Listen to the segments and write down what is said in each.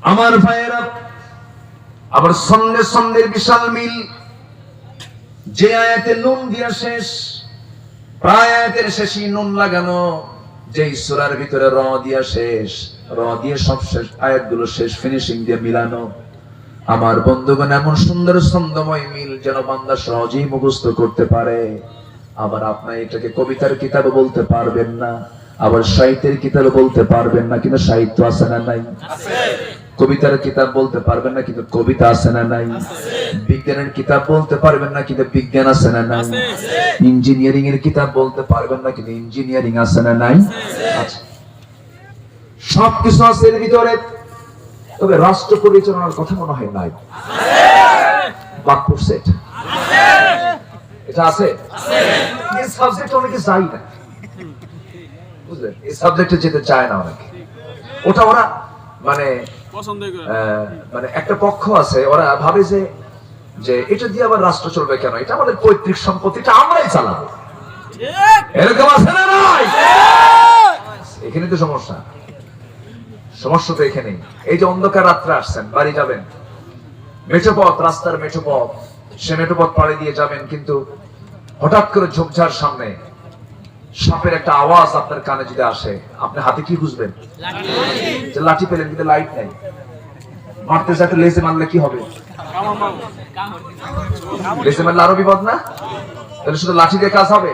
আমার ভাইয়েরা, আবার সন্ধ্যে সন্ধ্যের বিশাল মিল। যে আয়াতে নুন দিয়া শেষ, প্রায় আয়াতের শেষে নুন লাগানো, যেই সূরার ভিতরে র দিয়া শেষ, র দিয়ে সব শেষ আয়াতগুলো শেষ ফিনিশিং দিয়ে মিলানো। আমার বন্ধুগণ, এমন সুন্দর ছন্দময় মিল যেন বান্দা সহজেই মুখস্থ করতে পারে। আবার আপনি এটাকে কবিতার কিতাবও বলতে পারবেন না, আবার সাহিত্যের কিতাবও বলতে পারবেন না, কিন্তু সাহিত্য আছে না নাই? কবিতার কিতাব বলতে পারবেন না, কিন্তু কবিতা আছে না নাই? বিজ্ঞানের কিতাব বলতে পারবেন না, কিন্তু বিজ্ঞান আছে না নাই? ইঞ্জিনিয়ারিং এর কিতাব বলতে পারবেন না, কিন্তু ইঞ্জিনিয়ারিং আছে না নাই? আচ্ছা, সবকিছু আছে এর ভিতরে। তবে রাষ্ট্র পরিচালনার কথা মনে হয় নাই। বাক্য সেট এটা আছে। এই সাবজেক্ট অনেকে চাই না, বুঝলেন? এই সাবজেক্টে যেতে চায় না অনেকে। ওটা ওরা মানে মানে একটা পক্ষ আছে, ওরা ভাবে যে এটা দিয়ে আবার রাষ্ট্র চলবে কেন, এটা আমাদের পৈতৃক সম্পত্তিটা আমরাই চালাবো, এরকম আছে না নাই? এখানে তো সমস্যা। সমস্যা তো এখানেই। এই যে অন্ধকার রাত্রে আসছেন, বাড়ি যাবেন, মেঠোপথ, রাস্তার মেঠোপথ, সে মেঠোপথ পাড়ি দিয়ে যাবেন, কিন্তু হঠাৎ করে ঝোপঝাড় সামনে সাপের একটা আওয়াজ আপনার কানে যদি আসে, আপনি হাতে কি খুঁজবেন? লাঠি পেলেন, কিন্তু লাইট নাই। মারতে যাতে লেজে মারলে কি হবে? লেজে মারলে আরো বিপদ না? তাহলে শুধু লাঠি দিয়ে কাজ হবে?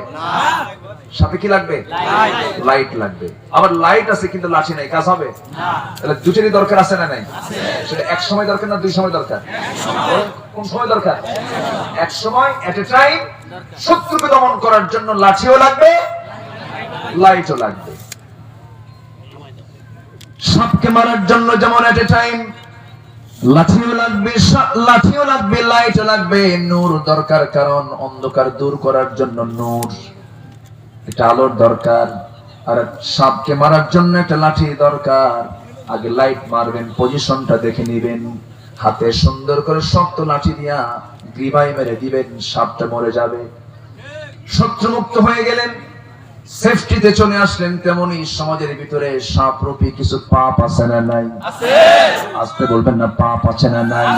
সাথে কি লাগবে? লাইট লাগবে। আবার লাইট আছে কিন্তু লাঠি নাই, কাজ হবে? তাহলে দুটোরই দরকার আছে না নাই? সেটা এক সময় দরকার না দুই সময় দরকার? কোন সময় দরকার? এক সময়, এট এ টাইম। শত্রুকে দমন করার জন্য লাঠিও লাগবে, লাইটও লাগবে। সাপকে মারার জন্য যেমন এট এ টাইম লাঠিও লাগবে, লাইটও লাগবে। নূর দরকার, কারণ অন্ধকার দূর করার জন্য নূর, এটা আলোর দরকার। আর সাপকে মারার জন্য একটা লাঠি দরকার। আগে লাইট মারবেন, পজিশনটা দেখে নিবেন, হাতে সুন্দর করে শক্ত লাঠি দিয়া গ্রিবাই মেরে দিবেন, সাপটা মরে যাবে। শত্রুমুক্ত হয়ে গেলেন, সেফটিতে চলে আসলেন। তেমনি সমাজের ভিতরে সাপ রূপী কিছু পাপ আছে না নাই? আসতে বলবেন না, পাপ আছে না নাই?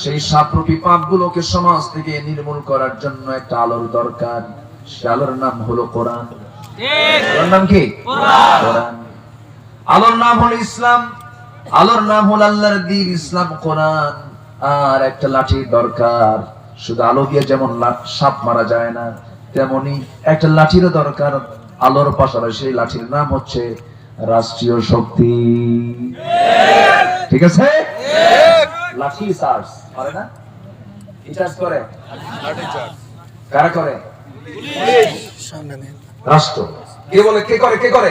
সেই সাপ রূপী পাপগুলোকে সমাজ থেকে নির্মূল করার জন্য একটা আলোর দরকার। সে আলোর নাম হলো কোরআন। আলোর নাম কি? কোরআন। আলোর নাম হলো ইসলাম, আলোর নাম হলো আল্লাহর দ্বীন ইসলাম, কোরআন। আর একটা লাঠির দরকার। শুধু আলো দিয়ে যেমন সাপ মারা যায় না, তেমনি একটা লাঠিরও দরকার। আলোর পাশাপাশি সেই লাঠির নাম হচ্ছে রাষ্ট্রীয় শক্তি। ঠিক আছে? লাঠি চার্জ করে না? কি চার্জ করে? কারা করে? রাষ্ট্র। কে বলে? কে করে? কে করে?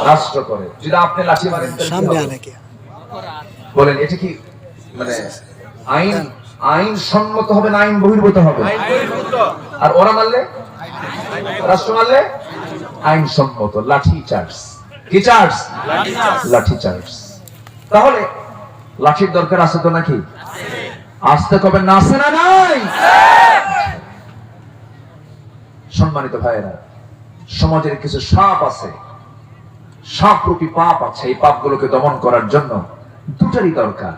রাষ্ট্র করে। যদি আপনি লাঠি মারেন বলেন এটা কি মানে আইন সম্মত হবে না আইন বহির্ভূত হবে? আর ওরা মারলে, রাষ্ট্র মারলে আইন সম্মত। লাঠি চার্জ। কি চার্জ? লাঠি চার্জ। তাহলে লাঠির দরকার আছে তো নাকি? আসতে কবে না, আছে না নাই? সম্মানিত ভাইয়েরা, সমাজের কিছু সাপ আছে, সাপ রূপী পাপ আছে। এই পাপগুলোকে দমন করার জন্য দুটারই দরকার।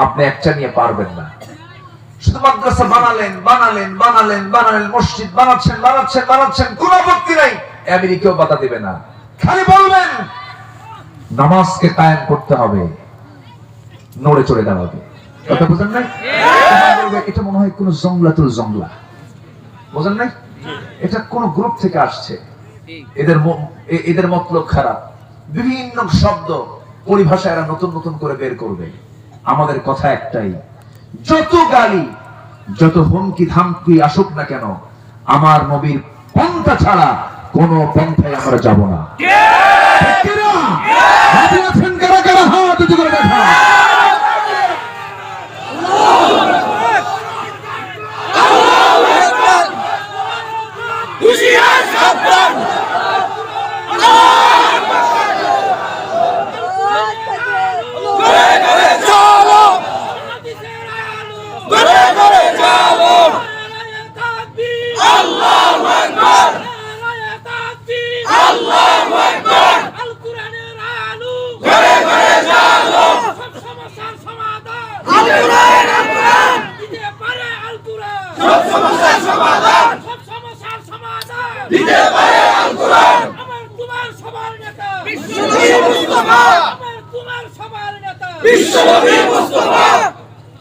আপনি একটা নিয়ে পারবেন না। শুধু মাদ্রাসা বানালেন, মসজিদ বানাচ্ছেন, কোন আপত্তি নাই, আমেরিকাও বাধা দিবে না। খালি বলবেন নামাজকে কায়েম করতে হবে, নড়ে চড়ে দাঁড়াবে। কথা বুঝেন নাই? এটা মনে হয় কোন জংলাতুল জংলা, বুঝেন নাই? এটা কোন গ্রুপ থেকে আসছে, এদের মতলব খারাপ। বিভিন্ন শব্দ পরিভাষা এরা নতুন নতুন করে বের করবে। আমাদের কথা একটাই, যত গালি, যত হুমকি ধামকি আসুক না কেন, আমার নবীর পন্থা ছাড়া কোন পন্থায় আমরা যাব না। সমাধান সব সমস্যার সমাধান দিতে পারে আল কোরআন আমার তোমার সবার নেতা বিশ্বনবী মুস্তাফা আমার তোমার সবার নেতা বিশ্বনবী মুস্তাফা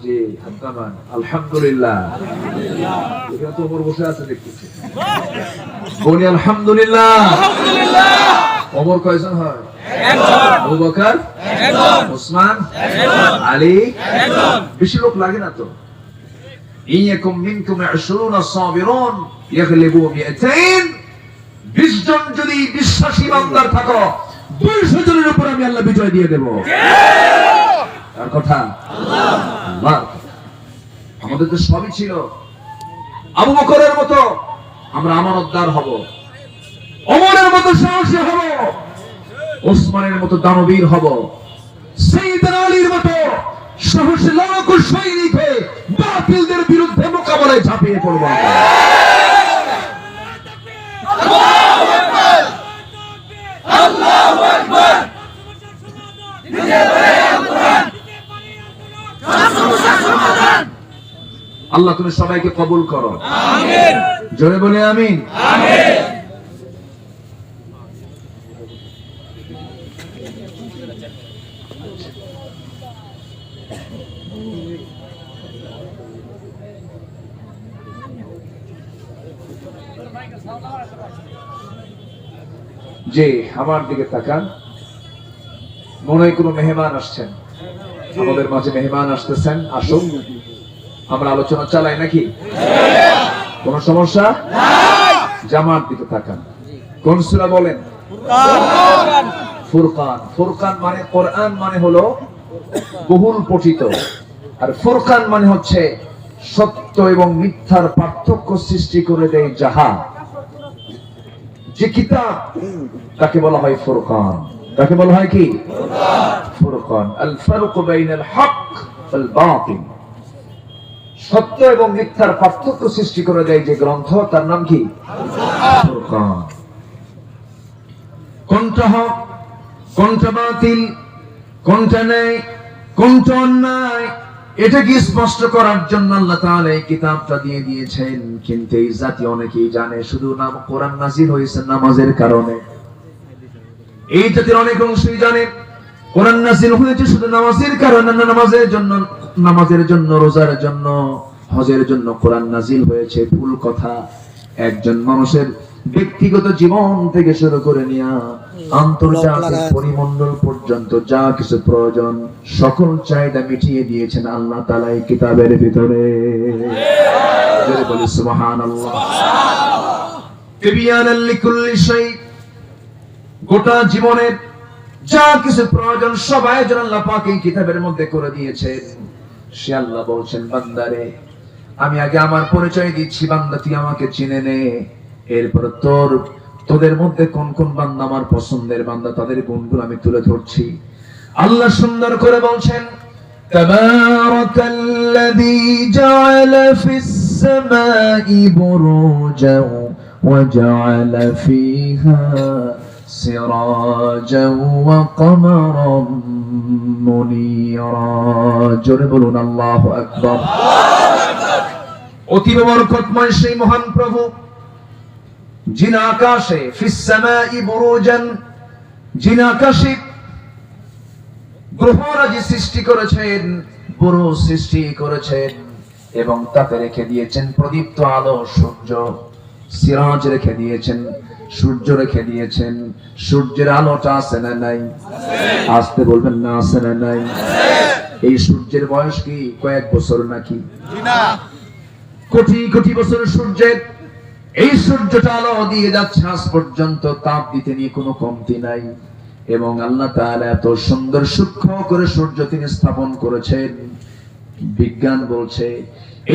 জি হামদান আলহামদুলিল্লাহ এখানে তো ওমর বসে আছে দেখতেছি বলি আলহামদুলিল্লাহ ওমর কয়জন হয় একজন আবু বকর একজন ওসমান একজন আলী একজন বেশি লোক লাগে না তো ইয়াকুম মিনকুম 20 সাবিরুন ইয়াগলিবু 200 20 জন যদি বিশ্বাসী বান্দার থাকো 200 জনের উপর আমি আল্লাহ বিজয় দিয়ে দেব আর কথা আল্লাহ আমাদের তো সবই ছিল আবু বকরের মতো আমরা আমানতদার হব ওমরের মতো সাহসী হব ওসমানের মতো দানবীর হব সাইয়েদনা আলীর মতো সাহসী লড়াকু সৈনিক হয়ে বাতিলদের বিরুদ্ধে মোকাবেলায় ঝাঁপিয়ে পড়ব আল্লাহু আকবার আল্লাহু আকবার দিতে পারে আল কোরআন সব সমস্যার সমাধান আল্লাহ তুমি সবাইকে কবুল করো আমিন জোরে বলে আমিন আমিন জি আমার দিকে তাকান মনে হয় কোনো মেহমান আসছেন আমাদের মাঝে মেহমান আসতেছেন আসুন আমরা আলোচনা চালাই নাকি কোন সমস্যা নাই জামাত দিকে তাকান কোন সূরা বলেন ফুরকান ফুরকান মানে কোরআন মানে হলো বহুল পঠিত আর ফুরকান মানে হচ্ছে সত্য এবং মিথ্যার পার্থক্য সৃষ্টি করে দেয় যাহা যে কিতাব তাকে বলা হয় ফুরকান তাকে বলা হয় কি ফুরকান আল ফারক বাইনাল হক ওয়াল বাতিল সত্য এবং মিথ্যার পার্থক্য সৃষ্টি করে দেয় যে গ্রন্থ তার নাম কি ফুরকান কোনটা হক কোনটা বাতিল কোনটা ন্যায় কোনটা অন্যায় এটা কি স্পষ্ট করার জন্য আল্লাহ তাআলা এই কিতাবটা দিয়ে দিয়েছেন কিন্তু এই জাতি অনেকেই জানে শুধু নাম কোরআন নাযিল হয়েছে নামাজের কারণে এই জাতির অনেক অংশই জানে কোরআন নাযিল হয়েছে শুধু নামাজের কারণে না নামাজের জন্য রোজার জন্য হজের জন্য কোরআন নাযিল হয়েছে ভুল কথা একজন মানুষের ব্যক্তিগত জীবন থেকে শুরু করে নিয়ে আন্তর্জাতিক পরিমণ্ডল পর্যন্ত যা কিছু প্রয়োজন সকল চাহিদা মিটিয়ে দিয়েছেন আল্লাহ তাআলা এই কিতাবের ভিতরে জোরে বলি সুবহানাল্লাহ তিবিয়ানাল লিকুল্লি শাই গোটা জীবনের যা কিছু প্রয়োজন সব আয়োজন আল্লাহ পাক এই কিতাবের মধ্যে করে দিয়েছেন সে আল্লাহ বলছেন বান্দারে আমি আগে আমার পরিচয় দিচ্ছি বান্দা তুই আমাকে চিনে নে এরপর তোদের মধ্যে কোন কোন বান্দা আমার পছন্দের বান্দা তাদের গুণগুলো আমি তুলে ধরছি আল্লাহ সুন্দর করে বলছেন তাবারাকাল্লাযী জাআলা ফিস সামাই বুরুজান ওয়া জাআলা ফিহা সিরাজান ওয়া কমারান মুনীরা জোরে বলুন আল্লাহু আকবার অতি বরকতময় সেই মহান প্রভু যিনি আকাশে ফিস সামাই বুরুজান যিনি আকাশে গ্রহরাজি সৃষ্টি করেছেন বুরুজ সৃষ্টি করেছেন এবং তাতে রেখে দিয়েছেন প্রদীপ্ত আলো সূর্য সিরাজ রেখে দিয়েছেন সূর্য রেখে দিয়েছেন সূর্যের আলোটা আছে না নাই আসতে বলবেন না আছে না নাই এই সূর্যের বয়স কি কয়েক বছর নাকি না কোটি কোটি বছর সূর্যের এই সূর্যটা আলো দিয়ে যাচ্ছে আজ পর্যন্ত তাপ দিতে নিয়ে কোনো কমতি নাই এবং আল্লাহ তাআলা এত সুন্দর সূক্ষ্ম করে সূর্য তিনি স্থাপন করেছেন বিজ্ঞান বলছে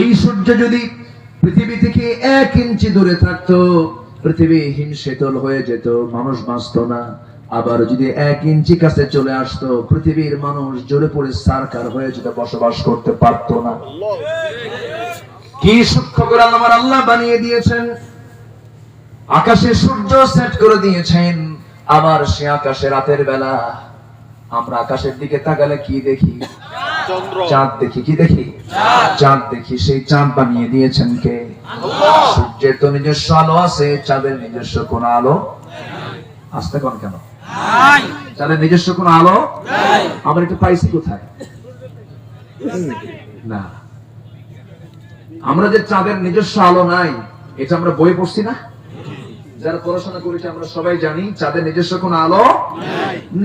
এই সূর্য যদি পৃথিবী থেকে 1 ইঞ্চি দূরে থাকতো পৃথিবী হিমশীতল হয়ে যেত মানুষ বাঁচতো না আবার যদি 1 ইঞ্চি কাছে চলে আসতো পৃথিবীর মানুষ জ্বলে পড়ে সারকার হয়ে যেত বসবাস করতে পারতো না কি সূক্ষ্ম করে আমার আল্লাহ বানিয়ে দিয়েছেন আকাশে সূর্য সেট করে দিয়েছেন আবার সে আকাশে রাতের বেলা আমরা আকাশের দিকে তাকালে কি দেখি চাঁদ দেখি কি দেখি চাঁদ দেখি সেই চাঁদ বানিয়ে দিয়েছেন কে সূর্যের তো নিজস্ব আলো আছে, চাঁদের নিজস্ব কোন আলো আসতে কোন কেন? চাঁদের নিজস্ব কোন আলো আমরা এটা পাইছি কোথায়? না, আমরা যে চাঁদের নিজস্ব আলো নাই এটা আমরা বই পড়ছি না? যারা পড়াশোনা করেছে আমরা সবাই জানি চাঁদের নিজস্ব কোন আলো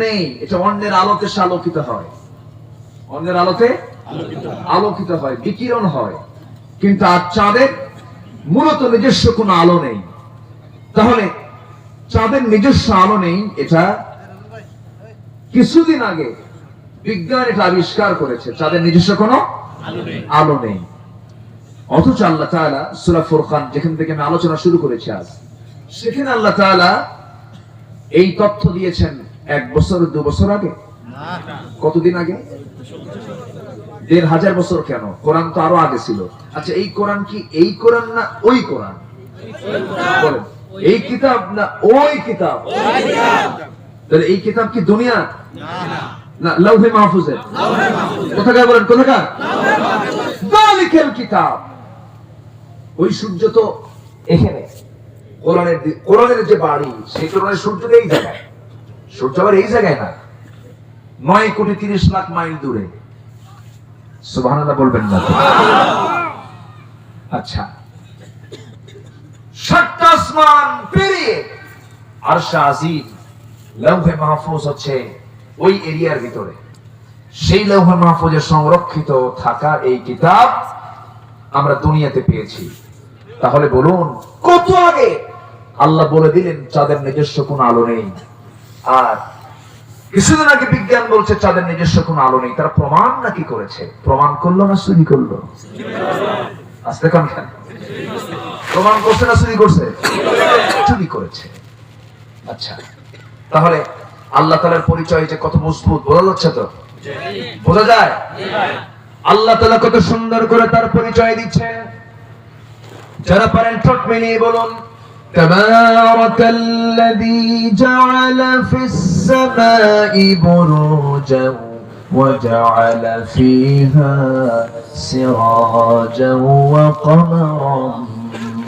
নেই। এটা অন্যের আলোতে সে আলোকিত হয়, অন্যের আলোতে আলোকিত হয়, বিকিরণ হয়, কিন্তু আর চাঁদের মূলত নিজস্ব কোন আলো নেই। তাহলে চাঁদের নিজস্ব আলো নেই, এটা কিছুদিন আগে বিজ্ঞান এটা আবিষ্কার করেছে, চাঁদের নিজস্ব কোনো আলো নেই। অথচ আল্লাহ তাআলা সূরা ফুরকান, যেখান থেকে আমি আলোচনা শুরু করেছি আজ, সেখানে আল্লাহ তাআলা এই তথ্য দিয়েছেন 1 বছর 2 বছর আগে। কতদিন আগে? 1500 বছর। কেন? কোরআন তো আরো আগে ছিল। আচ্ছা, এই কোরআন কি এই কোরআন না ওই কোরআন? বলেন, এই কিতাব না ওই কিতাব? তাহলে এই কিতাব কি দুনিয়া না লাউহে মাহফুজের? কোথাকার বলেন, কোথাকার? যালিকাল কিতাব। ওই সূর্য তো এখানে, কোরআনের যে বাড়ি সেই কোরআনের সূর্য এই জায়গায়, সূর্য আবার এই জায়গায় না, 9,30,00,000 মাইল দূরে। সুবহানাল্লাহ বলবেন না? আচ্ছা, 7টা আসমান পেরিয়ে আরশ আজিম, লৌহে মাহফুজ হচ্ছে ওই এরিয়ার ভিতরে। সেই লৌহে মাহফুজে সংরক্ষিত থাকা এই কিতাব আমরা দুনিয়াতে পেয়েছি। তাহলে বলুন, কত আগে আল্লাহ বলে দিলেন চাঁদের নিজস্ব কোন আলো নেই, আর কিছুদিন আগে বিজ্ঞান বলছে চাঁদের নিজস্ব কোন আলো নেই। তারা প্রমাণ নাকি করেছে? প্রমাণ করলো না চুরি করলো? আস্তে কান কেন? প্রমাণ করছে না চুরি করছে? চুরি করেছে। আচ্ছা, তাহলে আল্লাহ তাআলার পরিচয় যে কত মজবুত বোঝা যাচ্ছে তো? বোঝা যায়? আল্লাহ তাআলা কত সুন্দর করে তার পরিচয় দিচ্ছেন। যারা পারেন ঠোঁট মিলিয়ে বলুন, তাবারাকাল্লাযী জাআলা ফিস সামাই বুরুজান ওয়া জাআলা ফিহা সিরাজান ওয়া কমারান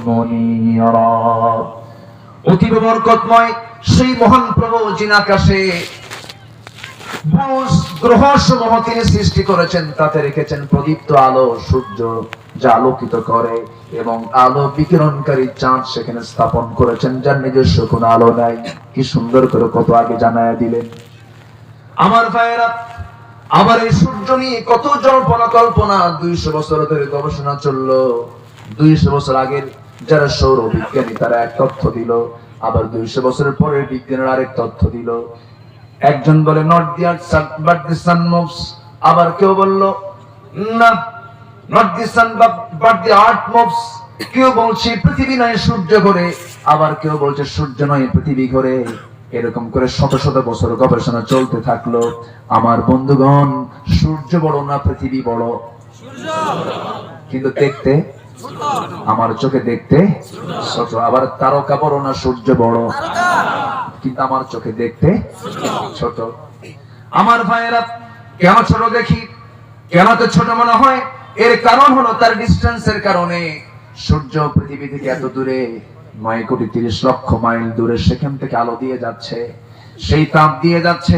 মুনীরা। অতীব বরকতময় সেই মহান প্রভু যিনি আকাশে গ্রহসমূহ তিনি সৃষ্টি করেছেন, তাতে রেখেছেন প্রদীপ্ত আলো, সূর্য যা আলোকিত করে, এবং আলো বিকিরণকারী চাঁদ সেখানে স্থাপন করেছেন, যার নিজস্ব কোনো আলো নাই। কি সুন্দর করে কত আগে জানায়া দিলেন। আমার ভাইয়েরা, আবার এই সূর্য নিয়ে কত জল্পনা কল্পনা, 200 বছর ধরে গবেষণা চললো। 200 বছর আগের যারা সৌর বিজ্ঞানী তারা এক তথ্য দিল, আবার 200 বছরের পরে বিজ্ঞানের আরেক তথ্য দিল। একজন বলে not the earth but the sun moves, আবার কেউ বলল না not the sun but the earth moves. কেউ বলছে পৃথিবী নয় সূর্য ঘোরে, আবার কেউ বলছে সূর্য নয় পৃথিবী ঘোরে। এরকম করে শত শত বছর গবেষণা চলতে থাকলো। আমার বন্ধুগণ, সূর্য বড় না পৃথিবী বড়? কিন্তু দেখতে, আমার চোখে দেখতে ছোট। আবার তারকা বড় না সূর্য বড়? কিন্তু আমার চোখে দেখতে ছোট। আমার ভাইয়েরা, কেন ছোট দেখি, কেন তো ছোট মনে হয়? এর কারণ হলো তার ডিস্টেন্সের কারণে। সূর্য পৃথিবী থেকে এত দূরে, 9,30,00,000 মাইল দূরে, সেখান থেকে আলো দিয়ে যাচ্ছে, সেই তাপ দিয়ে যাচ্ছে।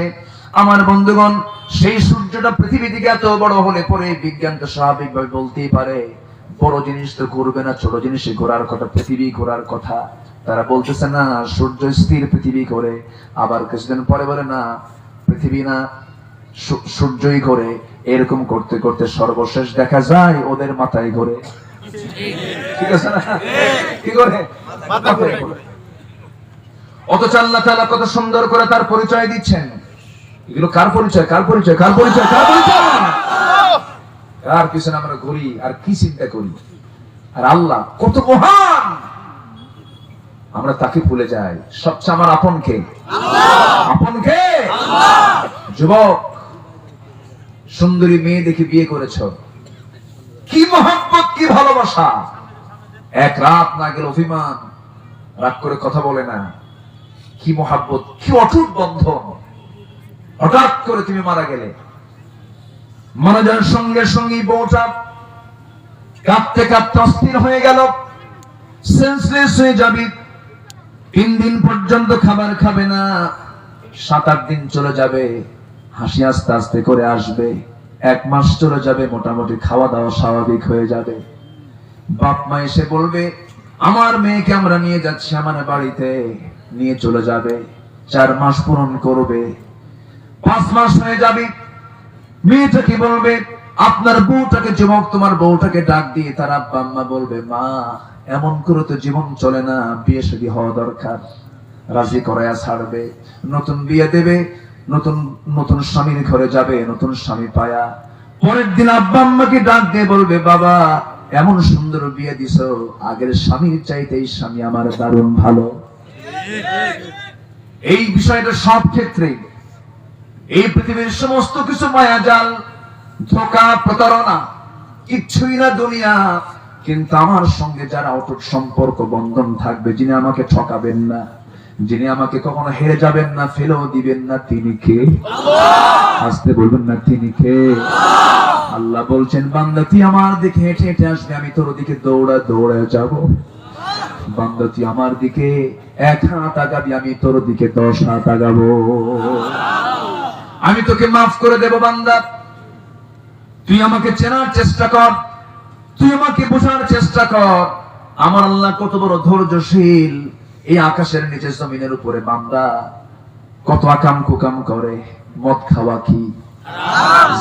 আমার বন্ধুগণ, সেই সূর্যটা পৃথিবী থেকে এত বড় হলে পরে বিজ্ঞান তো স্বাভাবিকভাবে বলতেই পারে বড় জিনিস তো ঘুরবে না, ছোট জিনিসে ঘোরার কথা, পৃথিবী ঘোরার কথা। তারা বলতেছে না সূর্য স্থির পৃথিবী ঘোরে, আবার কিছুদিন পরে বলে না পৃথিবী না সূর্যই ঘোরে। এরকম করতে করতে সর্বশেষ দেখা যায় ওদের মাথায় ঘোরে। ঠিক আছে না? কি করে? মাথায় ঘোরে। অথচ আল্লাহ তাআলা কত সুন্দর করে তার পরিচয় দিচ্ছেন। এগুলো কার পরিচয়? কার পরিচয়? কার পরিচয়? কার পরিচয়? কার পিছনে আমরা ঘুরি আর কি চিন্তা করি? আর আল্লাহ কত মহান, আমরা তাকে ভুলে যাই। সবচেয়ে আমার আপন কে? আপন কে? যুবক, সুন্দরী মেয়ে দেখে বিয়ে করেছ, কি মহব্বত, কি ভালোবাসা। এক রাত না গেলে অভিমান, রাগ করে কথা বলে না। কি মহব্বত, কি অটুট বন্ধন। হঠাৎ করে তুমি মারা গেলে, মারা যাওয়ার সঙ্গে সঙ্গে বউটা কাঁদতে কাঁদতে অস্থির হয়ে গেল। সেন্সলেস হয়ে যাবি, 3 দিন পর্যন্ত খাবার খাবে না, 7-8 দিন চলে যাবে, হাসি আস্তে আস্তে করে আসবে, 1 মাস চলে যাবে, মোটামুটি খাওয়া দাওয়া স্বাভাবিক হয়ে যাবে। বাপ মা এসে বলবে আমার মেয়েকে আমরা নিয়ে যাচ্ছি আমার বাড়িতে, নিয়ে চলে যাবে, 4 মাস পূরণ করবে, 5 মাস হয়ে যাবে, মেয়েটা কি বলবে, আপনার বউটাকে, যুবক তোমার বউটাকে ডাক দিয়ে তার আব্বা আম্মা বলবে মা এমন করে তো জীবন চলে না, বিয়ে শাদী হওয়া দরকার, রাজি করায়া ছাড়বে, নতুন বিয়ে দেবে, নতুন নতুন স্বামীর ঘরে যাবে, নতুন স্বামী পায়া। পরের দিন আব্বা আম্মাকে ডাক দিয়ে বলবে বাবা এমন সুন্দর বিয়ে দিছো, আগের স্বামীর চাইতে এই স্বামী আমার দারুণ ভালো। এই বিষয়টা সব ক্ষেত্রে, এই পৃথিবীর সমস্ত কিছু মায়াজাল, ধোঁকা, প্রতারণা, কিচ্ছুই না দুনিয়া। কিন্তু আমার সঙ্গে যারা অটুট সম্পর্ক বন্ধন থাকবে, যিনি আমাকে ঠকাবেন না, যিনি আমাকে কখনো হেরে যাবেন না, ফেলেও দিবেন না, তিনি কে? আসতে বলবেন না তিনি কে? আল্লাহ বলছেন বান্দা তুই আমার দিকে হেঁটে হেঁটে আসবে, আমি তোর দিকে দৌড়া দৌড়ে যাব। বান্দা তুই আমার দিকে 1 হাত আগাবি, আমি তোর দিকে 10 হাত আগাবো। আমি তোকে মাফ করে দেব বান্দা, তুই আমাকে চেনার চেষ্টা কর, তুই আমাকে বোঝার চেষ্টা কর। আমার আল্লাহ কত বড় ধৈর্যশীল। এই আকাশের নিচে জমিনের উপরে বান্দা কত আকাম কুকাম করে, মদ খাওয়া কি,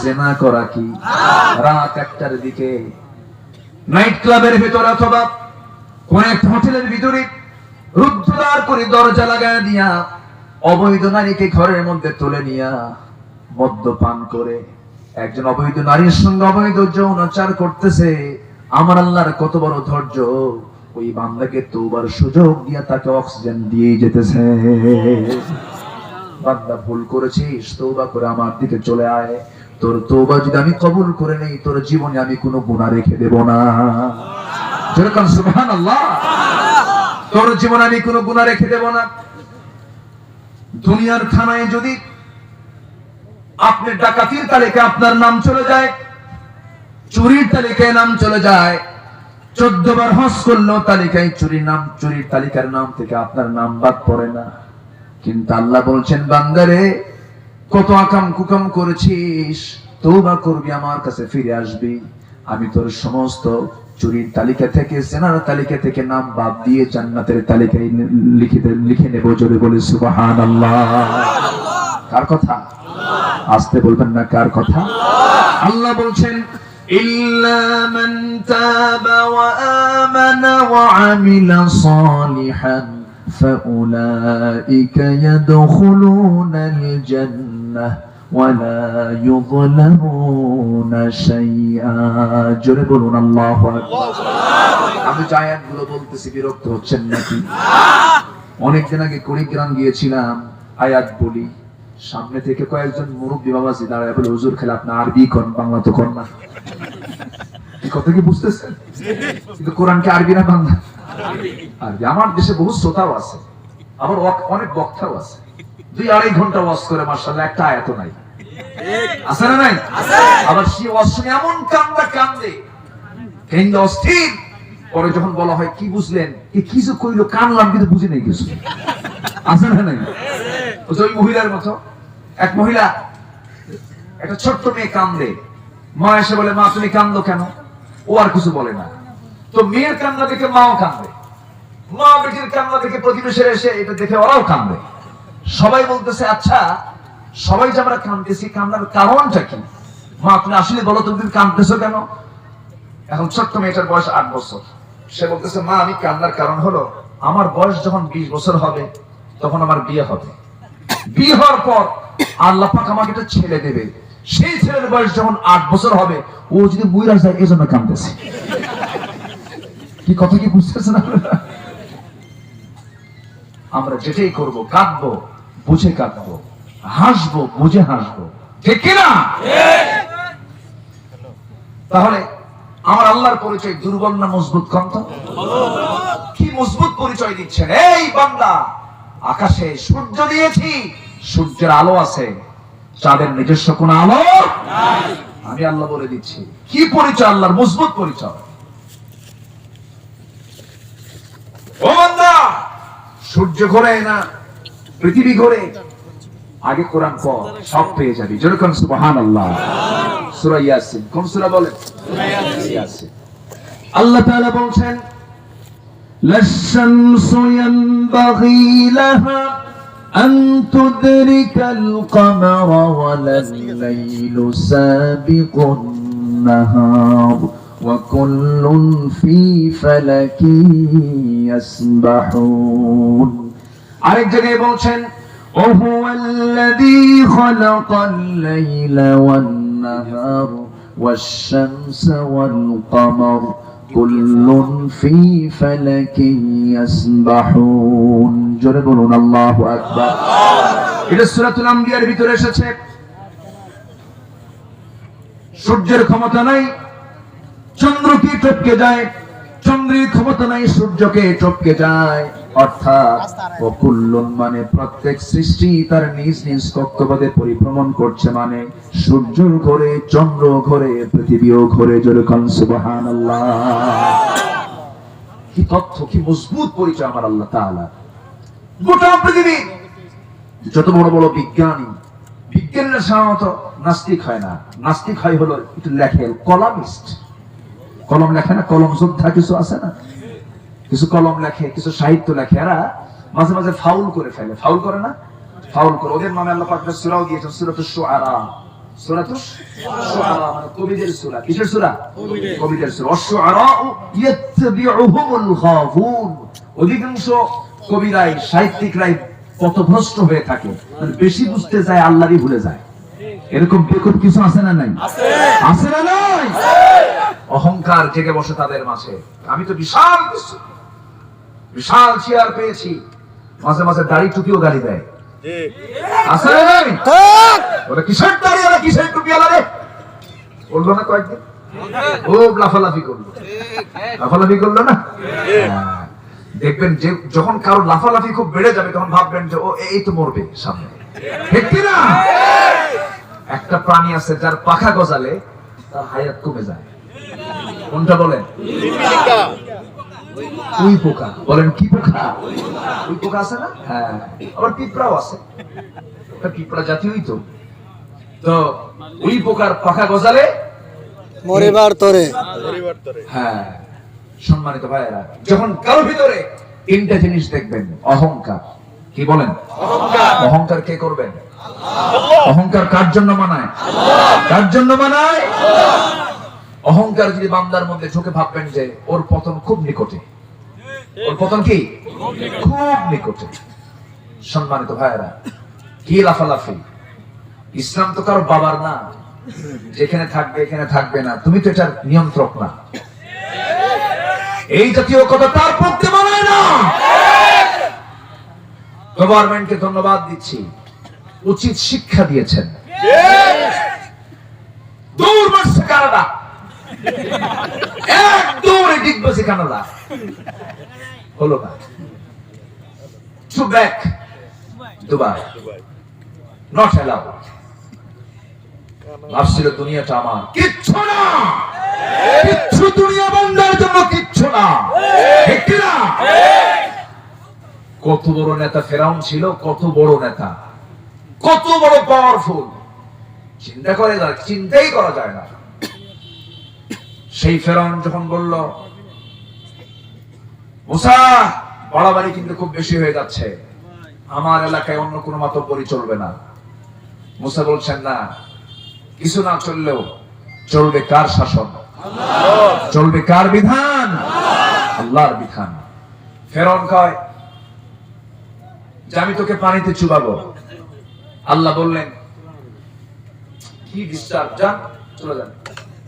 জেনা করা কি, রাত 1টার দিকে নাইট ক্লাবের ভিতরে অথবা কোন একটা হোটেলের ভিতরে রুদ্ধদ্বার করে দরজা লাগায় দিয়া অবৈধ নারীকে ঘরের মধ্যে তুলে নিয়া মদ্যপান করে একজন অবৈধ নারীর সঙ্গে অবৈধ যৌনাচার করতেছে। আমার আল্লাহর কত বড় ধৈর্য, ওই বান্দাকে তওবার সুযোগ দিয়া তাকে অক্সিজেন দিয়ে যেতেছে। বান্দা ভুল করেছিস, তওবা করে আমার দিকে চলে আয়, তোর তওবা যদি আমি কবুল করে নেই, তোর জীবনে আমি কোনো গুনাহ রেখে দেব না। যেরকম সুবহানাল্লাহ, তোর জীবনে আমি কোনো গুনাহ রেখে দেব না। দুনিয়ার থানায় যদি আপনি ডাকাতির তালিকায় আপনার নাম চলে যায়, চুরির তালিকায় নাম চলে যায়, 14 বার হজ করলেও তালিকায় চুরির তালিকার নাম থেকে আপনার নাম বাদ পড়ে না। কিন্তু আল্লাহ বলছেন বান্দারে কত আকাম কুকাম করেছিস, তওবা করবি, আমার কাছে ফিরে আসবি, আমি তোর সমস্ত চুরির তালিকা থেকে, জেনার তালিকা থেকে নাম বাদ দিয়ে জান্নাতের তালিকায় লিখে নেব। জোরে বলে সুবহানাল্লাহ। কার কথা? আসতে বলবেন না কার কথা? আল্লাহ বলছেন ইল্লা মান তাবা ওয়া আমানা ওয়া আমিলা সালিহান ফাউলাইকা ইয়াদখুলুনাল জান্নাহ ওয়া লা ইউযলামুনা শাইআ। জোরে বলুন আল্লাহু আকবার। আমি যে আয়াতগুলো বলতেছি বিরক্ত হচ্ছেন নাকি? অনেকদিন আগে কুড়িগ্রাম গিয়েছিলাম, আয়াত বলি, সামনে থেকে কয়েকজন মুরব্বী বাবাজি দাঁড়ায় বলে হুজুর খেলে আপনি আরবি কোন, বাংলা তো কোন না। এই কথা কি বুঝতেছেন? কিন্তু কোরআন কি আরবি না বাংলা? আরবি। আমার দেশে বহু শ্রোতাও আছে, আবার অনেক বক্তাও আছে, 2-2.5 ঘন্টা ওয়াজ করে মাশাআল্লাহ একটা আয়াত নাই। আছে না নাই? আবার সেই ওয়াজ শুনে এমন কান্দে কেন্দ্র অস্থির। পরে যখন বলা হয় কি বুঝলেন, কি কিছু কইলো, কানলাম কিন্তু বুঝি নাই কিছু। আছে না নাই? ওই মহিলার মতো এক মহিলা, একটা ছোট্ট মেয়ে কান্দে, মা এসে বলে মা তুমি কান্দো কেন? ও আর কিছু বলে না। তো মেয়ের কান্না দেখে মাও কান্দে, মা বেটির কান্না দেখে প্রতিবেশীরা এসে এটা দেখে ওরাও কান্দে। সবাই বলতেছে আচ্ছা সবাই যে আমরা কান্দতেছি, কান্নার কারণটা কি? মা তুমি আসলে বলো তুমি কান্দতেছো কেন? এখন ছোট্ট মেয়েটার বয়স 8 বছর। সে বলতেছে মা আমি কান্নার কারণ হলো আমার বয়স যখন 20 বছর হবে তখন আমার বিয়ে হবে, বিয়ে হওয়ার পর আল্লাহ পাক আমাকে একটা ছেলে দেবে, সেই ছেলের বয়স যখন 8 বছর হবে ও যদি বুইরা যায় এজন্য কাঁদতেছে। কি কথা কি বুঝতেছেন আপনারা? আমরা যেটাই করব কাঁদবো বুঝে কাঁদবো, হাসবো বুঝে হাসবো, ঠিক কিনা? তাহলে আমার আল্লাহর পরিচয় দুর্বল না মজবুত? কন্ত কি মজবুত পরিচয় দিচ্ছেন। এই বান্দা আকাশে সূর্য দিয়েছি, সূর্যের আলো আছে, চাঁদের নিজস্ব কোন আলো নাই। আমি আল্লাহ বলে দিচ্ছি কি পরিচয় আল্লাহর মজবুত পরিচয়। সূর্য ঘোরে না পৃথিবী ঘোরে, আগে কোরআন পড়, সব পেয়ে যাবি। যেরকম সুবহানাল্লাহ। সূরা ইয়াসিন, কোন সূরা বলেন? ইয়াসিন। আল্লাহ তাআলা বলছেন, লাশ-শামসু ইয়ানবাগী লাহা আন তুদরিকাল কমারা ওয়ালাল-লাইলু সাবিকুন নাহার ওয়া কুল্লুন ফী ফালাকিন ইয়াসবাহুন। আরেক জায়গায় বলছেন, وهو الذي خلق الليل والنهار والشمس والقمر كل في فلك يسبحون। জোরে বলুন আল্লাহু আকবার। এটা সূরাতুল আম্বিয়ার ভিতরে এসেছে। সূর্যের ক্ষমতা নাই চন্দ্রকে টপকে যায়, চন্দ্রের ক্ষমতা নাই সূর্যকে টপকে যায়। অর্থাৎ ওকুল্লুন মানে প্রত্যেক সৃষ্টি তার নিজ নিজ কক্ষপথে পরিভ্রমণ করছে, মানে সূর্য ঘোরে, চন্দ্র ঘোরে, পৃথিবীও ঘোরে। যেরকম সুবহানাল্লাহ। কি তথ্য, কি মজবুত পরিচয় আমার আল্লাহ তাআলা। গোটা পৃথিবী যত বড় বড় বিজ্ঞানী, বিজ্ঞানীরা সাধারণত নাস্তিক হয় না, নাস্তিক হয় হলো একটু লেখে, কলামিস্ট। কলম লেখে না, কলম যোদ্ধা কিছু আছে না, কিছু কলম লেখে, কিছু সাহিত্য লেখে। এরা মাঝে মাঝে ফাউল করে ফেলে, ফাউল করে না, ফাউল করে। ওদের নামে আল্লাহ পাক সূরাও দিয়েছেন, সূরাতুশ শুআরা। সূরাতুশ শুআরা মানে কবিদের সূরা। কিসের সূরা? কবিদের সূরা। ওয়াশ-শুআরাউ ইয়াত্তাবিউহুমুল গাফুন। অধিকাংশ কবিরাই, সাহিত্যিকরাই পথভ্রষ্ট হয়ে থাকে, মানে বেশি বুঝতে যায়, আল্লাহরই ভুলে যায়। এরকম বেকুব কিছু আছে না নাই? আছে না নাই? অহংকার জেগে বসে তাদের মাঝে। আমি তো বিশাল কিছু, বিশাল চেয়ার পেয়েছি, মাঝে মাঝে দাড়ি টুপিও গালি দেয়। আছে না নাই? ওরা কিসের দাড়ি, ওরা কিসের টুপি আলাদা বললো না কয়েকদিন, ও লাফালাফি করলো, লাফালাফি করলো না। দেখবেন যে যখন কারো লাফালাফি খুব বেড়ে যাবে, তখন ভাববেন যে ও এই তো মরবে সামনে, ঠিক কি না? একটা প্রাণী আছে যার পাখা গজালে তার হায়াত কমে যায়। কোনটা বলেন? উই পোকা। বলেন কি পোকা? উই পোকা আছে না? হ্যাঁ। আবার পিঁপড়াও আছে, পিঁপড়া জাতীয়ই তো। তো উই পোকার পাখা গজালে মরিবার তরে। হ্যাঁ সম্মানিত ভাইয়েরা, যখন কারো ভিতরে তিনটা জিনিস দেখবেন, অহংকার। কি বলেন? অহংকার কে করবেন? অহংকার কার জন্য মানায়? কার জন্য মানায়? অহংকার যদি বান্দার মধ্যে ঢুকে, ভাববেন যে ওর পতন খুব নিকটে। ওর পতন কি? খুব নিকটে। সম্মানিত ভাইয়েরা, কি লাফালাফি! ইসলাম তো কারো বাবার না, যেখানে থাকবে এখানে থাকবে না, তুমি তো এটার নিয়ন্ত্রক না। এই জাতীয় কথা তার পক্ষে মানায় না। গভর্নমেন্টকে ধন্যবাদ দিচ্ছি, উচিত শিক্ষা দিয়েছেন। দূর মারছে কানাডা, এক দৌড়ে ডিগবাজি কানাডা, হলো না। To back Dubai, not allowed. ভাবছিল দুনিয়াটা আমার, কিচ্ছু না, কিচ্ছু দুনিয়া বান্দার জন্য কিচ্ছু না, ঠিক না? কত বড় নেতা ফেরাউন ছিল, কত বড় নেতা, কত বড় পাওয়ারফুল, চিন্তা করে যায়, চিন্তাই করা যায় না। সেই ফেরাউন যখন বলল, মুসা বাড়াবাড়ি কিন্তু খুব বেশি হয়ে যাচ্ছে, আমার এলাকায় অন্য কোনো মাতব্বরি চলবে না। মুসা বলছেন, না, কিছু না চললেও চলবে কার শাসন? চলবে কার বিধান? আল্লাহর বিধান। ফেরাউন কয় যে আমি তোকে পানিতে চুবাবো। আল্লাহ বললেন, কি ডিস্টার্ব, যান চলে যান,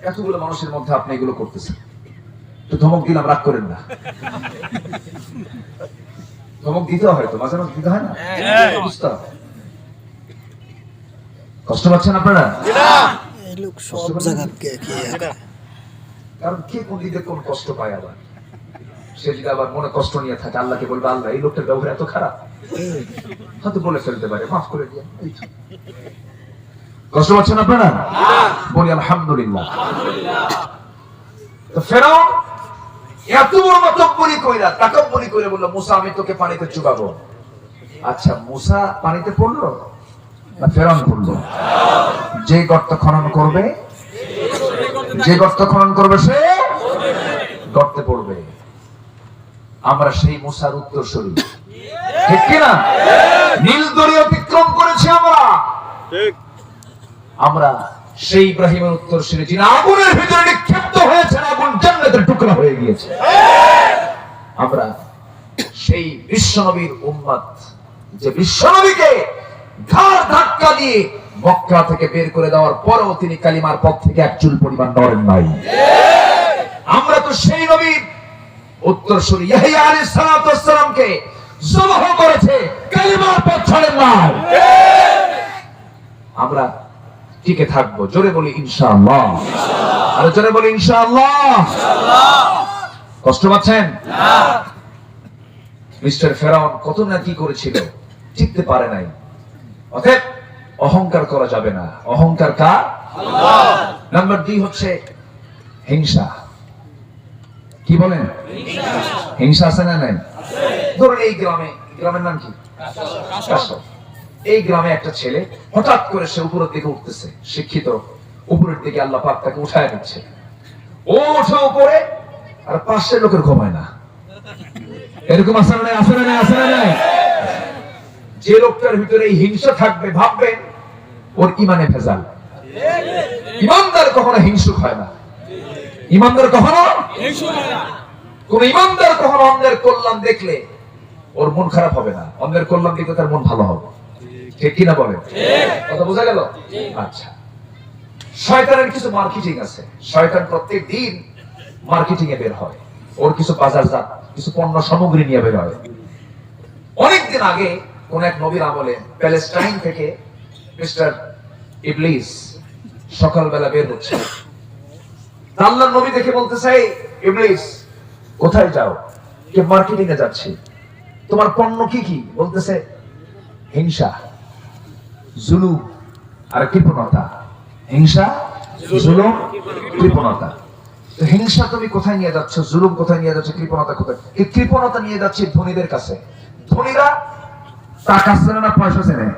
এতগুলো মানুষের মধ্যে আপনি এগুলো করতেছেন। তো ধমক দিলাম, রাগ করেন না। ধমক দিতে হয় তো, মাঝে মাঝে দিতে হয় না, বুঝতে হবে। কষ্ট পাচ্ছেন আপনারা? কারণ কে কোন দিকে কোন কষ্ট পায়, আবার সে যদি আবার মনে কষ্ট নিয়ে থাকে, আল্লাহকে বলবে, আল্লাহ এই লোকটার ব্যবহার এত খারাপ, হয়তো বলে ফেলতে পারে, মাফ করে দিয়ে। কষ্ট পাচ্ছেন আপনারা? বলি আলহামদুলিল্লাহ। তো ফেরাউন এত বড় মাতব্বরি কইরা তাকাব্বরি করে বলল মুসা আমি তোকে পানিতে চুবাবো। আচ্ছা মুসা পানিতে পড়লো না ফেরাউন পড়লো? যে গর্ত খনন করবে সে গর্তে পড়বে। আমরা সেই মুসার উত্তরসূরি, ঠিক কিনা? নীল দরি অতিক্রম করেছি আমরা সেই ইব্রাহিমের উত্তরসূরি যিনি আগুনের ভিতরে নিক্ষিপ্ত হয়েছেন, আগুন জান্নাতের টুকরা হয়ে গিয়েছে। আমরা সেই বিশ্বনবীর উম্মত যে বিশ্বনবীকে ঘাড় ধাক্কা দিয়ে মক্কা থেকে বের করে দেওয়ার পরেও তিনি কালিমার পথ থেকে এক চুল পরিমাণ নড়েন নাই। আমরা তো সেই নবীর উত্তরসূরি ইয়াহইয়া আলাইহিস সালাতু ওয়াস সালামকে জবাহ করেছে, কালিমার পথ ছাড়েন নাই। আমরা টিকে থাকবো, জোরে বলি ইনশাআল্লাহ। আর জোরে বলি ইনশাআল্লাহ। কষ্ট পাচ্ছেন না? মিস্টার ফেরাউন কত না কি করেছিল, টিকতে পারে নাই। অতএব অহংকার করা যাবে না। অহংকার কার? আল্লাহ। নাম্বার 2 হচ্ছে হিংসা। কি বলেন? হিংসা আছে না নাই? ধরুন এই গ্রামের নাম কি? কাশব। এই গ্রামে একটা ছেলে হঠাৎ করে সে উপরের দিকে উঠতেছে, শিক্ষিত, উপরের দিকে আল্লাহ পাক তাকে উঠায় দিচ্ছে। ও ওঠে উপরে, আর পাশের লোকের ঘুমায় না। এরকম আছে না নাই? যে লোকটার ভিতরে এই হিংসা থাকবে, ভাববেন ওর ইমানে ভেজাল। ইমানদার কখনো হিংসুক হয় না। ইমানদার কখনো কোন ইমানদার কখনো অন্যের কল্যাণ দেখলে ওর মন খারাপ হবে না, অন্যের কল্যাণ দেখলে তার মন ভালো হবে। ঠিক কিনা বলেন? কথা বোঝা গেল? আচ্ছা, শয়তানের কিছু মার্কেটিং আছে। শয়তান প্রত্যেক দিন মার্কেটিং এ বের হয়, ওর কিছু বাজারজাত কিছু পণ্য সামগ্রী নিয়ে বের হয়। অনেকদিন আগে কোন এক নবীর আমলে প্যালেস্টাইন থেকে মিস্টার ইবলিস সকালবেলা বের হচ্ছে। আল্লাহর নবী দেখে বলতেছে, ইবলিস কোথায় যাও? কে মার্কেটিং এ যাচ্ছি। তোমার পণ্য কি কি? বলতেছে হিংসা, জুলুম আর কৃপণতা। হিংসা, জুলুম, কৃপণতা। তো হিংসা তুমি কোথায় নিয়ে যাচ্ছ? জুলুম কোথায় নিয়ে যাচ্ছ? কৃপণতা কোথায়? এই কৃপণতা নিয়ে যাচ্ছে ধনীদের কাছে। ধনীরা টাকা চেনে না পয়সা চেনে?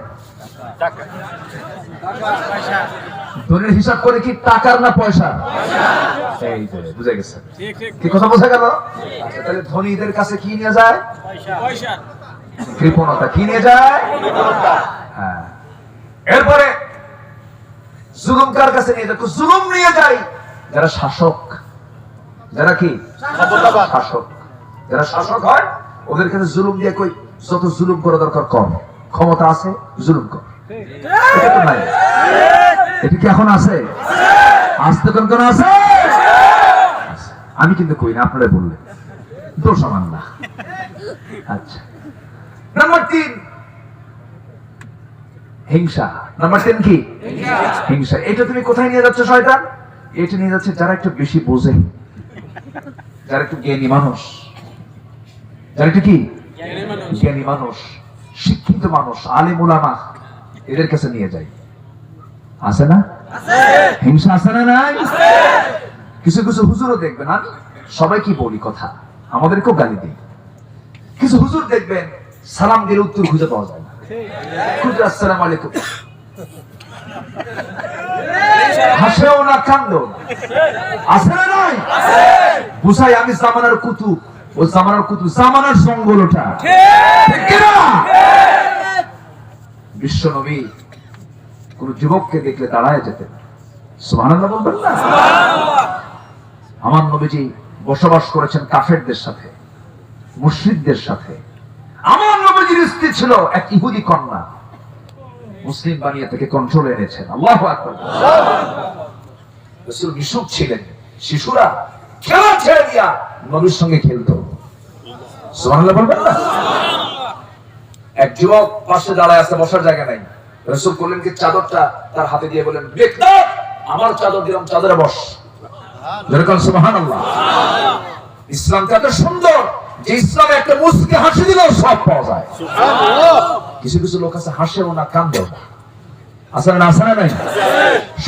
ধনীর হিসাব করে কি টাকার না পয়সা? এই যে বুঝে গেছে। কি কথা বোঝা গেল? আচ্ছা, তাহলে ধনীদের কাছে কি নিয়ে যায়? পয়সা। কৃপণতা কি নিয়ে যায়? হ্যাঁ। এরপরে জুলুম কার কাছে নিয়ে যায়? জুলুম নিয়ে যায় যারা শাসক। যারা কি শাসক, যারা শাসক হয় ওদের কাছে জুলুম দিয়ে কই যত জুলুম করা দরকার কর, ক্ষমতা আছে জুলুম কর। এটা তো নাই, এটা কি এখন আছে? আসতে কোন আছে? আমি কিন্তু কই না, আপনারা বললেন, দোষ আমার না। আচ্ছা, নাম্বার 3 হিংসা। নাম্বার 10 কি? হিংসা। এটা তুমি কোথায় নিয়ে যাচ্ছ শয়তান? এটা নিয়ে যাচ্ছে যারা একটু বেশি বোঝে, যারা একটু জ্ঞানী মানুষ, যারা একটু কি জ্ঞানী মানুষ, শিক্ষিত মানুষ, আলিম উলামা, এদের কাছে নিয়ে যায়। আছে না? হিংসা আছে না নাই? কিছু কিছু হুজুরও দেখবেন, আমি সবাই কি বলি কথা, আমাদেরকেও গালি দিই। কিছু হুজুর দেখবেন সালাম দিলে উত্তর খুঁজে পাওয়া যায় না। হুজুর আসসালামু আলাইকুম, হাসেও না কান্দেও না। আছে না নাই? বুঝাই আমি জামানার কুতুব, ও জামানার কুতুব, জামানার জঙ্গল ওঠা। ঠিক কিনা? বিশ্ব নবী কোন যুবককে দেখলে দাঁড়ায় যেতেন। সুবহানাল্লাহ বলবেন না? আমার নবীজি বসবাস করেছেন কাফেরদের সাথে, মুশরিকদের সাথে। আমার নবীজির স্ত্রী ছিল এক ইহুদি কন্যা, মুসলিম বানিয়ে থেকে কন্ট্রোলে এনেছেন। আল্লাহু আকবার। রাসূল মিশুক ছিলেন, শিশুরা খেলা ছেড়ে দিয়া নবীর সঙ্গে খেলতো। সুবহানাল্লাহ বলবেন না? এক যুবক পাশে দাঁড়ায় আছে, বসার জায়গা নাই। রাসূল বললেন কি চাদরটা তার হাতে দিয়ে বলেন, আমার চাদর দিলাম, চাদরে বস। যেরকম সুবহানাল্লাহ। ইসলামটা এত সুন্দর যে ইসলামে একটা মুস্কি হাসি দিলেও সব পাওয়া যায়। কিছু কিছু লোক আছে হাসেও না কান্দেও না। আছে না? আছে না নাই?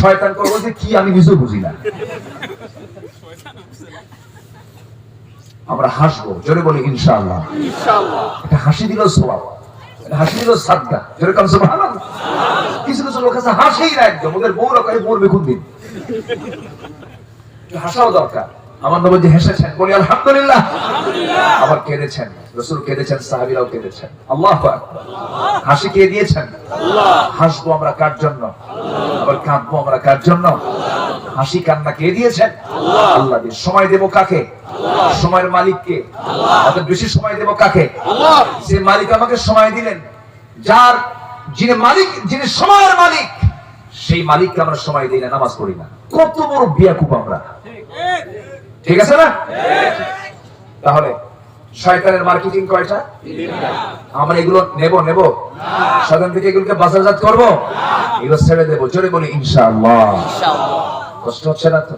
শয়তান করে বলছে কি আমি নিজেও বুঝি না। আমরা হাসবো, জোরে বলি ইনশাআল্লাহ। এটা হাসি দিল সওয়াব, এটা হাসি দিল সাদকা, জোরে কাম সুবহানাল্লাহ। কিছু কিছু লোক আছে হাসেই না একদম, ওদের বউরা কয়ে মরবে কোন দিন। হাসাও দরকার। আমার নবী হেসেছেন, বলি আলহামদুলিল্লাহ। আবার কেঁদেছেন, রাসূল কেঁদেছেন, সাহাবীরাও কেঁদেছেন। আল্লাহু আকবার। হাসি কে দিয়েছেন? আল্লাহ। হাসবো আমরা কার জন্য? আবার কাঁদবো আমরা কার জন্য? হাসি কান্না কে দিয়েছেন? আল্লাহ দিয়ে। সময় দেব কাকে? সময়ের মালিককে। অত বেশি সময় দেব কাকে? যে মালিক আমাকে সময় দিলেন, যার যিনি মালিক, যিনি সময়ের মালিক, সেই মালিককে আমরা সময় দিই না, নামাজ পড়ি না। কত বড় বিয়াকুব আমরা, ঠিক আছে না? তাহলে শয়তানের মার্কেটিং কয়টা? আমরা এগুলো নেব সাধারণ থেকে এগুলোকে বাজারজাত করবো, এগুলো ছেড়ে দেবো, জোরে বলি ইনশাআল্লাহ। কষ্ট হচ্ছে না তো?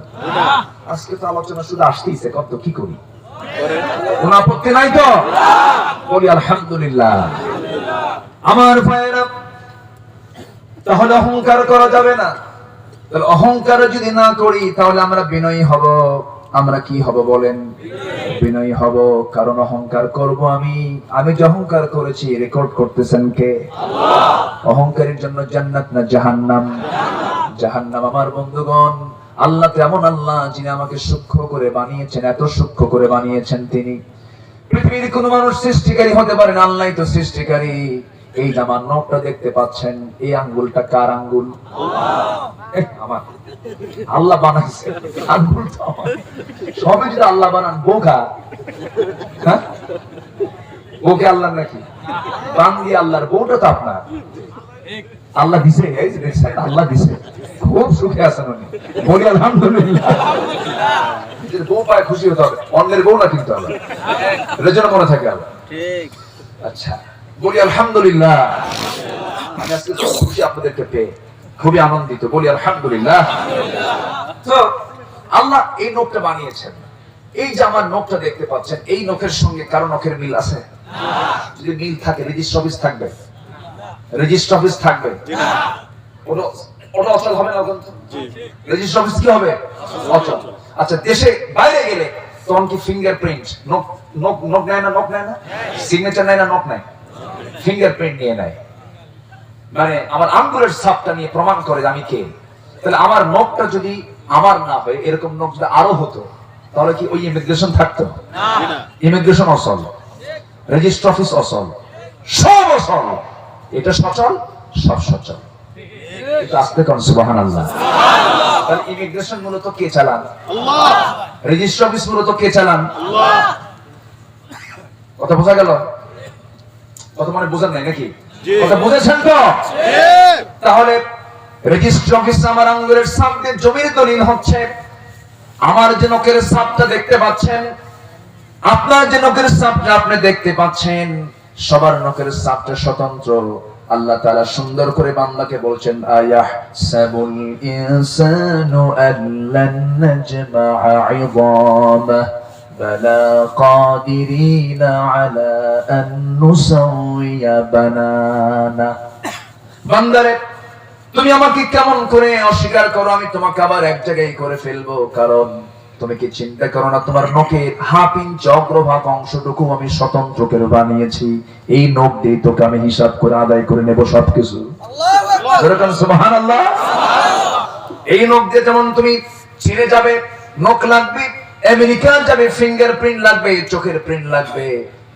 আজকে তো আলোচনা শুধু আসতেইছে, কত কি করি, কোন আপত্তি নাই তো? বলি আলহামদুলিল্লাহ। আমার ভাইয়েরা, তাহলে অহংকার করা যাবে না। তাহলে অহংকার যদি না করি তাহলে আমরা বিনয়ী হব। আমরা কি হব বলেন? বিনয়ী হব। কারণ অহংকার করব আমি যে অহংকার করেছি রেকর্ড করতেছেন কে? অহংকারের জন্য জান্নাত না জাহান্নাম? জাহান্নাম। আমার বন্ধুগণ, আল্লাহ তেমন আল্লাহ যিনি আমাকে সূক্ষ্ম করে বানিয়েছেন, এত সূক্ষ্ম করে বানিয়েছেন তিনি। পৃথিবীর কোন মানুষ সৃষ্টিকারী হতে পারে না, আল্লাহই তো সৃষ্টিকারী। এই যে আমার নখটা দেখতে পাচ্ছেন, এই আঙ্গুলটা কার আঙ্গুল? আমার। আল্লাহ বানাইছে আঙ্গুল তো আমার। সবই যদি আল্লাহ বানান, বোকা? হ্যাঁ, বোকে আল্লাহ নাকি? বান দিয়ে আল্লাহর, বউটা তো আপনার। আল্লাহ দিছে, এই যে দেখছেন, আল্লাহ দিছে। খুব সুখে আছেন উনি, বলি আলহামদুলিল্লাহ। বউ পায় খুশি হতে হবে, অন্যের বউ না কিন্তু আল্লাহ, এর জন্য মনে থাকে আল্লাহ। আচ্ছা, বলি আলহামদুলিল্লাহ। আমি আজকে খুব খুশি আপনাদেরকে পেয়ে, খুবই আনন্দিত, বলি আলহামদুলিল্লাহ। তো আল্লাহ এই নখটা বানিয়েছেন। এই যে আমার নখটা দেখতে পাচ্ছেন, এই নখের সঙ্গে কারো নখের মিল আছে? যদি মিল থাকে, রেজিস্ট্রি অফিস থাকবে? রেজিস্ট্রি অফিস থাকবে? ওটা অচল হবে না? রেজিস্ট্রি অফিস কি হবে? অচল। আচ্ছা, দেশে বাইরে গেলে তখন কি ফিঙ্গারপ্রিন্ট, নখ নেয় না? নখ নেয় না? সিগনেচার নেয় না? নখ নেয়, ফিঙ্গারপ্রিন্ট নিয়ে নেয়। মানে আমার আঙ্গুলের ছাপটা নিয়ে প্রমাণ করে আমি কে। তাহলে আমার নখটা যদি আমার না হয়, এরকম নখ যদি আরো হতো, তাহলে কি ওই ইমিগ্রেশন থাকতো? ইমিগ্রেশন অচল, রেজিস্ট্রি অফিস অচল, সব অচল। এটা সচল, সব সচল। আস্তে কোন সুবহানাল্লাহ। তাহলে ইমিগ্রেশন মূলত কে চালান? আল্লাহ। রেজিস্ট্রি অফিস মূলত কে চালান? আল্লাহ। কথা বোঝা গেল? কথা মানে বোঝেন নাই নাকি? কথা বুঝেছেন তো? তাহলে রেজিস্ট্রি অফিস আমার আঙ্গুলের ছাপ দিয়ে জমির দলিল হচ্ছে। আমার যে নখের ছাপটা দেখতে পাচ্ছেন, আপনার যে নখের ছাপটা আপনি দেখতে পাচ্ছেন, সবার নখের ছাপটা স্বতন্ত্র। আল্লাহ তাআলা সুন্দর করে বান্দাকে বলছেন, আয়াহসাবুল ইনসানু আল্লান নাজমা'a 'idamaহ বালা কাদিরিনা আলা আন নুসাউইয়া বানানা। বান্দারে, তুমি আমাকে কেমন করে অস্বীকার করো, আমি তোমাকে আবার এক জায়গায় করে ফেলবো। কারণ তুমি কি চিন্তা করো না, তোমার নখের হাফ ইঞ্চ অগ্রভাগ অংশটুকু আমি স্বতন্ত্র করে বানিয়েছি। এই নখ দিয়ে তোকে আমি হিসাব করে আদায় করে নেব সবকিছু। সুবহানাল্লাহ। এই নখ দিয়ে যেমন তুমি চীনে যাবে, নখ লাগবে, আমেরিকা যাবে, ফিঙ্গারপ্রিন্ট লাগবে, চোখের প্রিন্ট লাগবে।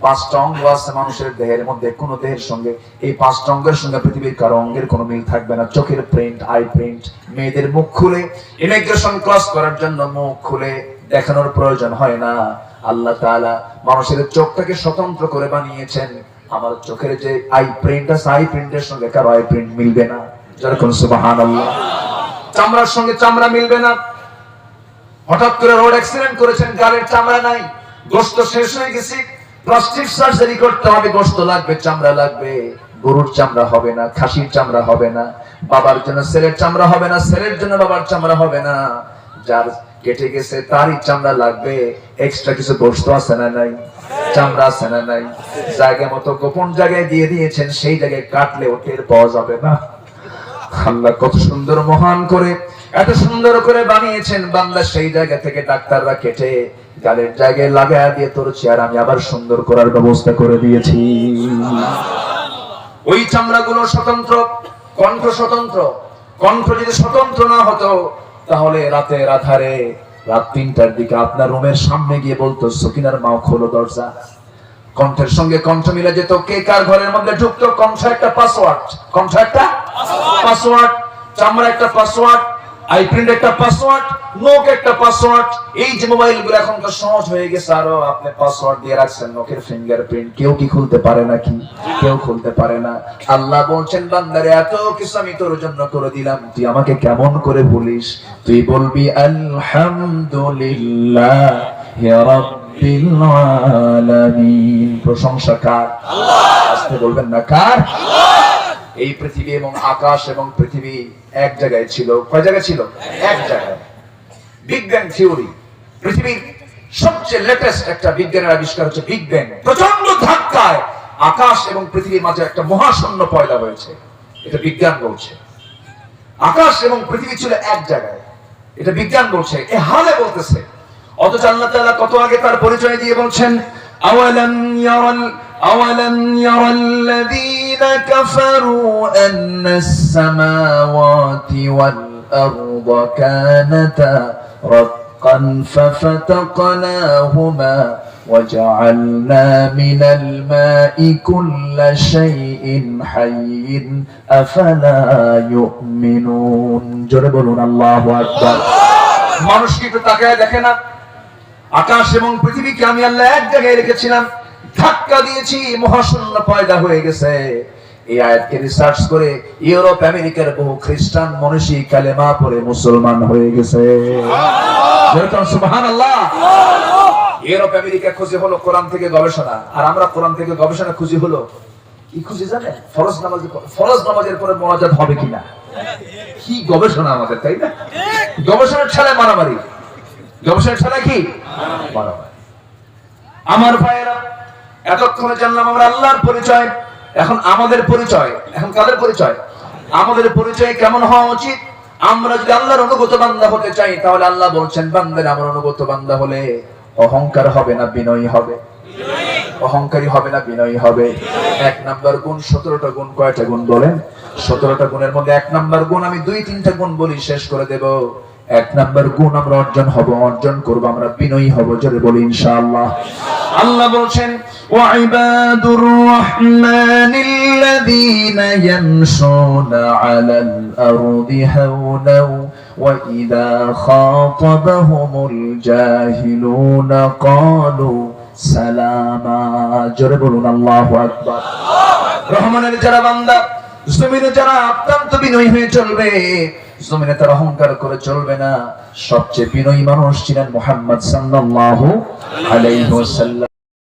পাঁচটা অঙ্গ আছে মানুষের দেহের মধ্যে, কোন দেহের সঙ্গে এই পাঁচটা অঙ্গের সঙ্গে পৃথিবীর কারো অঙ্গের কোনো মিল থাকবে না। চোখের প্রিন্ট, আই প্রিন্ট। মেয়েদের মুখ খুলে ইমিগ্রেশন ক্রস করার জন্য মুখ খুলে দেখানোর প্রয়োজন হয় না। আল্লাহ তাআলা মানুষের চোখটাকে স্বতন্ত্র করে বানিয়েছেন। আমার চোখের যে আই প্রিন্ট আছে, আই প্রিন্টের সঙ্গে কারো আই প্রিন্ট মিলবে না। যেরকম সুবহানাল্লাহ। চামড়ার সঙ্গে চামড়া মিলবে না। হঠাৎ করে রোড অ্যাক্সিডেন্ট করেছেন, গালের চামড়া নাই, গোশত শেষ হয়ে গেছে, প্লাস্টিক সার্জারি করতে হবে, গোশত লাগবে, চামড়া লাগবে। গরুর চামড়া হবে না, খাসির চামড়া হবে না, বাবার জন্য ছেলের চামড়া হবে না, ছেলের জন্য বাবার চামড়া হবে না। যার কেটে গেছে তারই চামড়া লাগবে। এক্সট্রা কিছু গোশত আছে না নাই? চামড়া আছে না নাই? জায়গা মতো গোপন জায়গায় দিয়ে দিয়েছেন, সেই জায়গায় কাটলে টের পাওয়া যাবে না। আল্লাহ কত সুন্দর মহান করে এত সুন্দর করে বানিয়েছেন, বান্দা সেই জায়গা থেকে ডাক্তাররা কেটে গালের জায়গায় লাগায় দিয়ে তোর চেয়ার আমি আবার সুন্দর করার ব্যবস্থা করে দিয়েছি। ওই চামড়াগুলো স্বতন্ত্র, কণ্ঠ স্বতন্ত্র। কণ্ঠ যদি স্বতন্ত্র না হতো তাহলে রাতের আধারে রাত 3টার দিকে আপনার রুমের সামনে গিয়ে বলতো সকিনার মা খোলো দরজা। কণ্ঠের সঙ্গে কণ্ঠ মিলে যেত, কে কার ঘরের মধ্যে ঢুকতো। কণ্ঠ একটা পাসওয়ার্ড, কণ্ঠ একটা পাসওয়ার্ড, চামড়া একটা পাসওয়ার্ড, আই প্রিন্ট একটা পাসওয়ার্ড, নোক একটা পাসওয়ার্ড। এই যে মোবাইল গুলো এখনকার সহজ হয়ে গেছে, আরো আপনি পাসওয়ার্ড দিয়ে রাখছেন, নোকের ফিঙ্গারপ্রিন্ট কেউ কি খুলতে পারে নাকি? কেউ খুলতে পারে না। আল্লাহ বলছেন বান্দারে এত কিছু আমি তোর জন্য করে দিলাম, তুই আমাকে কেমন করে ভুলিস? তুই বলবি আলহামদুলিল্লাহি রাব্বিল আলামিন। প্রশংসা কার? আল্লাহ। আস্তে বলবেন না কার? আল্লাহ। এই পৃথিবী এবং আকাশ এবং পৃথিবী এক জায়গায় ছিল। কয় জায়গায় ছিল? এক জায়গায়। বিগ ব্যাং থিওরি, পৃথিবীর সবচেয়ে লেটেস্ট একটা বিজ্ঞানের আবিষ্কার হচ্ছে বিগ ব্যাং। প্রচন্ড ধাক্কায় আকাশ এবং পৃথিবীর মাঝে একটা মহাশূন্য পয়দা হয়েছে, এটা বিজ্ঞান বলছে। আকাশ এবং পৃথিবী ছিল এক জায়গায়, এটা বিজ্ঞান বলছে, এ হালে বলতেছে। অথচ আল্লাহ তাআলা কত আগে তার পরিচয় দিয়ে বলছেন আওয়ালাম ইয়ারাল লাযীনা কাফারু আন্নাস সামাওয়াতি ওয়াল আরদা কানাতা রাতকান ফাফাতাকনাহুমা ওয়াজআলনা মিনাল মাই কুল্লা শাইইন হাইয়্যিন আফালা ইউমিনুন। জোরে বলুন আল্লাহু আকবার। মানুষ কি একটু তাকায় দেখে না? আকাশ এবং পৃথিবীকে আমি আল্লাহ এক জায়গায় রেখেছিলাম, ধাক্কা দিয়েছি, মহাশূন্য পয়দা হয়ে গেছে। এই আয়াতকে রিসার্চ করে ইউরোপ আমেরিকার বহু খ্রিস্টান মনীষী কালেমা পড়ে মুসলমান হয়ে গেছে। সুবহানাল্লাহ। ইউরোপ আমেরিকা খুঁজে হলো কোরআন থেকে গবেষণা, আর আমরা কোরআন থেকে গবেষণা খুঁজি হলো কি খুঁজি জানেন? ফরজ নামাজের পরে মোনাজাত হবে কিনা। কি গবেষণা আমাদের, তাই না? গবেষণার ঠেলায় মারামারি, গবেষণার ঠেলায় কি মারামারি। আমার ভাইয়েরা, এতক্ষণে জানলাম আমরা আল্লাহর পরিচয়। এখন আমাদের পরিচয়, এখন কাদের পরিচয়? আমাদের পরিচয় কেমন হওয়া উচিত? আমরা যদি আল্লাহর অনুগত বান্দা হতে চাই তাহলে আল্লাহ বলছেন বান্দারা আমার অনুগত বান্দা হলে অহংকার হবে না বিনয়ী হবে? অহংকারী হবে না বিনয়ী হবে? 1 নাম্বার গুণ। 17টা গুণ। কয়টা গুণ বলেন? 17টা গুণের মধ্যে 1 নাম্বার গুণ আমি 2-3টা গুণ বলি, শেষ করে দেব। 1 নাম্বার গুণ আমরা অর্জন করব, আমরা বিনয়ী হব। জোরে বলি ইনশাআল্লাহ। আল্লাহ বলছেন ওয়া ইবাদুর রাহমানিল্লাযীনা ইয়ামশুনা আলাল আরদি হাওনাও ওয়া ইযা খাতাবাহুমুল জাহিলুনা ক্বালু সালামা। জোরে বলুন আল্লাহু আকবার। রহমানের যারা বান্দা, জমিনে যারা অত্যন্ত বিনয়ী হয়ে চলবে, জমিনে তারা অহংকার করে চলবে না। সবচেয়ে বিনয়ী মানুষ ছিলেন মুহাম্মদ সাল্লাল্লাহু আলাইহি ওয়াসাল্লাম।